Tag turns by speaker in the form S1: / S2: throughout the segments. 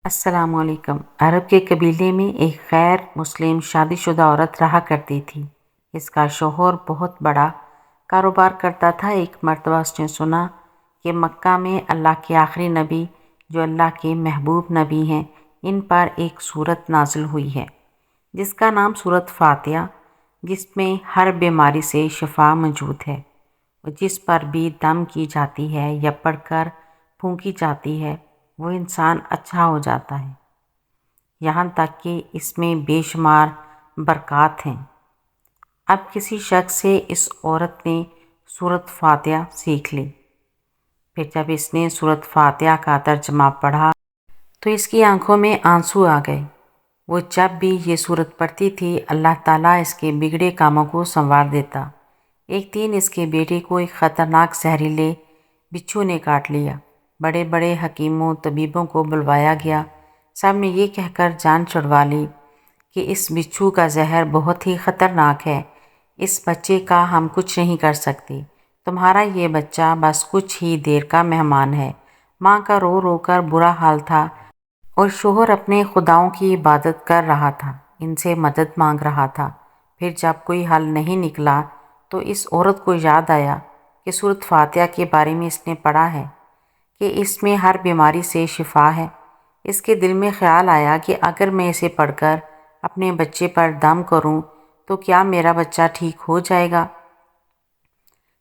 S1: السلام علیکم۔ عرب کے قبیلے میں ایک غیر مسلم شادی شدہ عورت رہا کرتی تھی۔ اس کا شوہر بہت بڑا کاروبار کرتا تھا۔ ایک مرتبہ اس نے سنا کہ مکہ میں اللہ کے آخری نبی جو اللہ کے محبوب نبی ہیں، ان پر ایک سورت نازل ہوئی ہے جس کا نام سورت فاتحہ، جس میں ہر بیماری سے شفا موجود ہے، اور جس پر بھی دم کی جاتی ہے یا پڑھ کر پھونکی جاتی ہے وہ انسان اچھا ہو جاتا ہے، یہاں تک کہ اس میں بے شمار برکات ہیں۔ اب کسی شخص سے اس عورت نے سورت فاتحہ سیکھ لی۔ پھر جب اس نے سورت فاتحہ کا ترجمہ پڑھا تو اس کی آنکھوں میں آنسو آ گئے۔ وہ جب بھی یہ سورت پڑھتی تھی اللہ تعالیٰ اس کے بگڑے کاموں کو سنوار دیتا۔ ایک دن اس کے بیٹے کو ایک خطرناک زہریلے بچھو نے کاٹ لیا۔ بڑے بڑے حکیموں طبیبوں کو بلوایا گیا۔ سب نے یہ کہہ کر جان چھڑوا لی کہ اس بچھو کا زہر بہت ہی خطرناک ہے، اس بچے کا ہم کچھ نہیں کر سکتے، تمہارا یہ بچہ بس کچھ ہی دیر کا مہمان ہے۔ ماں کا رو رو کر برا حال تھا اور شوہر اپنے خداؤں کی عبادت کر رہا تھا، ان سے مدد مانگ رہا تھا۔ پھر جب کوئی حل نہیں نکلا تو اس عورت کو یاد آیا کہ سورت فاتحہ کے بارے میں اس نے پڑھا ہے کہ اس میں ہر بیماری سے شفا ہے۔ اس کے دل میں خیال آیا کہ اگر میں اسے پڑھ کر اپنے بچے پر دم کروں تو کیا میرا بچہ ٹھیک ہو جائے گا؟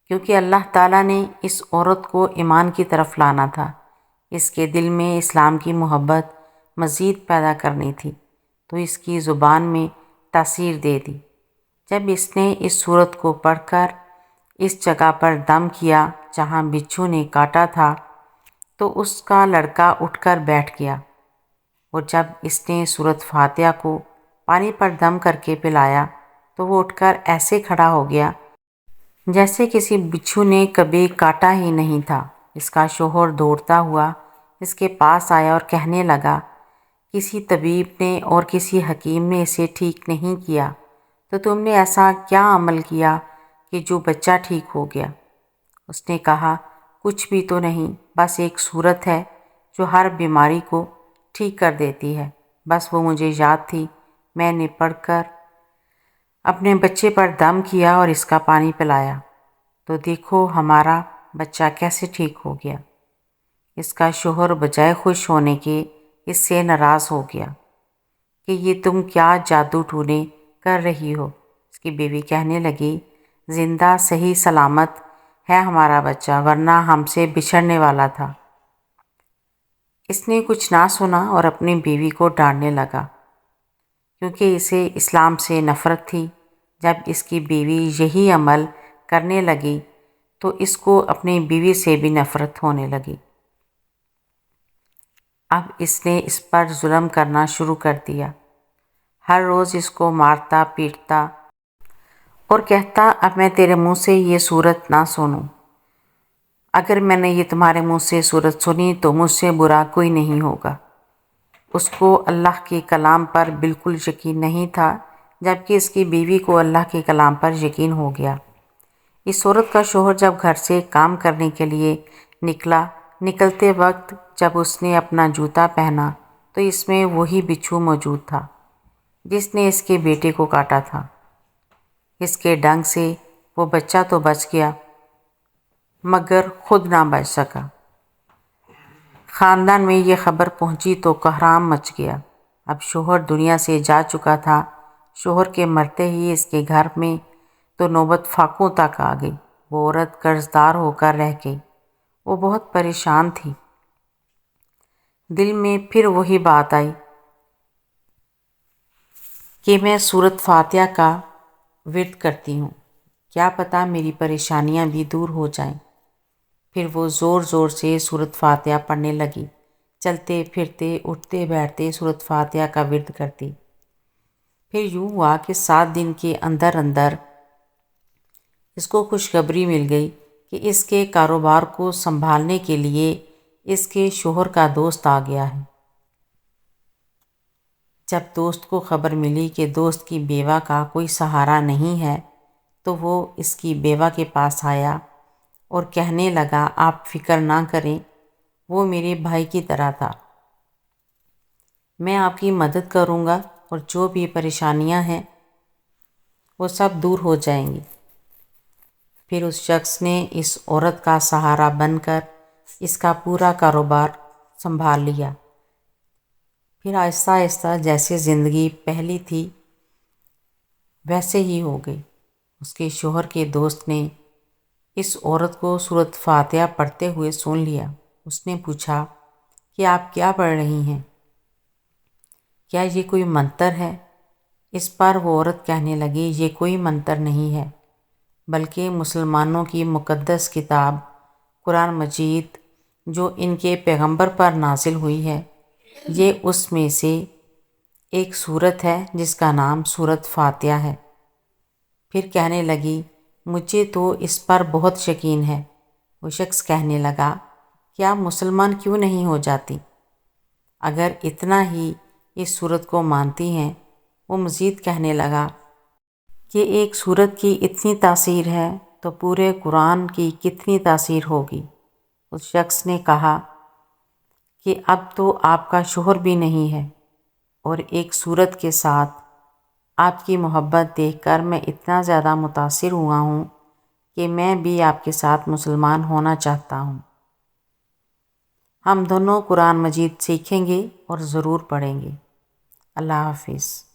S1: کیونکہ اللہ تعالیٰ نے اس عورت کو ایمان کی طرف لانا تھا، اس کے دل میں اسلام کی محبت مزید پیدا کرنی تھی، تو اس کی زبان میں تاثیر دے دی۔ جب اس نے اس سورت کو پڑھ کر اس جگہ پر دم کیا جہاں بچھو نے کاٹا تھا تو اس کا لڑکا اٹھ کر بیٹھ گیا، اور جب اس نے سورت فاتحہ کو پانی پر دم کر کے پلایا تو وہ اٹھ کر ایسے کھڑا ہو گیا جیسے کسی بچھو نے کبھی کاٹا ہی نہیں تھا۔ اس کا شوہر دوڑتا ہوا اس کے پاس آیا اور کہنے لگا، کسی طبیب نے اور کسی حکیم نے اسے ٹھیک نہیں کیا، تو تم نے ایسا کیا عمل کیا کہ جو بچہ ٹھیک ہو گیا؟ اس نے کہا، کچھ بھی تو نہیں، بس ایک سورت ہے جو ہر بیماری کو ٹھیک کر دیتی ہے، بس وہ مجھے یاد تھی، میں نے پڑھ کر اپنے بچے پر دم کیا اور اس کا پانی پلایا، تو دیکھو ہمارا بچہ کیسے ٹھیک ہو گیا۔ اس کا شوہر بجائے خوش ہونے کے اس سے ناراض ہو گیا کہ یہ تم کیا جادو ٹونے کر رہی ہو۔ اس کی بیوی کہنے لگی، زندہ صحیح سلامت ہے ہمارا بچہ، ورنہ ہم سے بچھڑنے والا تھا۔ اس نے کچھ نہ سنا اور اپنی بیوی کو ڈانٹنے لگا کیونکہ اسے اسلام سے نفرت تھی۔ جب اس کی بیوی یہی عمل کرنے لگی تو اس کو اپنی بیوی سے بھی نفرت ہونے لگی۔ اب اس نے اس پر ظلم کرنا شروع کر دیا، ہر روز اس کو مارتا پیٹتا اور کہتا، اب میں تیرے منہ سے یہ سورت نہ سنوں، اگر میں نے یہ تمہارے منہ سے سورت سنی تو مجھ سے برا کوئی نہیں ہوگا۔ اس کو اللہ کے کلام پر بالکل یقین نہیں تھا، جبکہ اس کی بیوی کو اللہ کے کلام پر یقین ہو گیا۔ اس عورت کا شوہر جب گھر سے کام کرنے کے لیے نکلتے وقت جب اس نے اپنا جوتا پہنا تو اس میں وہی بچھو موجود تھا جس نے اس کے بیٹے کو کاٹا تھا۔ اس کے ڈنگ سے وہ بچہ تو بچ گیا مگر خود نہ بچ سکا۔ خاندان میں یہ خبر پہنچی تو کوہرام مچ گیا۔ اب شوہر دنیا سے جا چکا تھا۔ شوہر کے مرتے ہی اس کے گھر میں تو نوبت فاقوں تک آ گئی۔ وہ عورت قرض دار ہو کر رہ گئی۔ وہ بہت پریشان تھی۔ دل میں پھر وہی بات آئی کہ میں سورت فاتحہ کا ورد کرتی ہوں، کیا پتہ میری پریشانیاں بھی دور ہو جائیں۔ پھر وہ زور زور سے سورت فاتحہ پڑھنے لگی، چلتے پھرتے اٹھتے بیٹھتے سورت فاتحہ کا ورد کرتی۔ پھر یوں ہوا کہ 7 دن کے اندر اندر اس کو خوشخبری مل گئی کہ اس کے کاروبار کو سنبھالنے کے لیے اس کے شوہر کا دوست آ گیا ہے۔ جب دوست کو خبر ملی کہ دوست کی بیوہ کا کوئی سہارا نہیں ہے تو وہ اس کی بیوہ کے پاس آیا اور کہنے لگا، آپ فکر نہ کریں، وہ میرے بھائی کی طرح تھا، میں آپ کی مدد کروں گا اور جو بھی پریشانیاں ہیں وہ سب دور ہو جائیں گی۔ پھر اس شخص نے اس عورت کا سہارا بن کر اس کا پورا کاروبار سنبھال لیا۔ پھر آہستہ آہستہ جیسے زندگی پہلی تھی ویسے ہی ہو گئی۔ اس کے شوہر کے دوست نے اس عورت کو سورۃ فاتحہ پڑھتے ہوئے سن لیا۔ اس نے پوچھا کہ آپ کیا پڑھ رہی ہیں؟ کیا یہ کوئی منتر ہے؟ اس پر وہ عورت کہنے لگی یہ کوئی منتر نہیں ہے بلکہ مسلمانوں کی مقدس کتاب قرآن مجید جو ان کے پیغمبر پر نازل ہوئی ہے، یہ اس میں سے ایک سورت ہے جس کا نام سورۃ فاتحہ ہے۔ پھر کہنے لگی مجھے تو اس پر بہت یقین ہے۔ وہ شخص کہنے لگا کہ آپ مسلمان کیوں نہیں ہو جاتی؟ اگر اتنا ہی اس سورت کو مانتی ہیں۔ وہ مزید کہنے لگا کہ ایک سورت کی اتنی تاثیر ہے تو پورے قرآن کی کتنی تاثیر ہوگی۔ اس شخص نے کہا کہ اب تو آپ کا شوہر بھی نہیں ہے اور ایک سورت کے ساتھ آپ کی محبت دیکھ کر میں اتنا زیادہ متاثر ہوا ہوں کہ میں بھی آپ کے ساتھ مسلمان ہونا چاہتا ہوں۔ ہم دونوں قرآن مجید سیکھیں گے اور ضرور پڑھیں گے۔ اللہ حافظ۔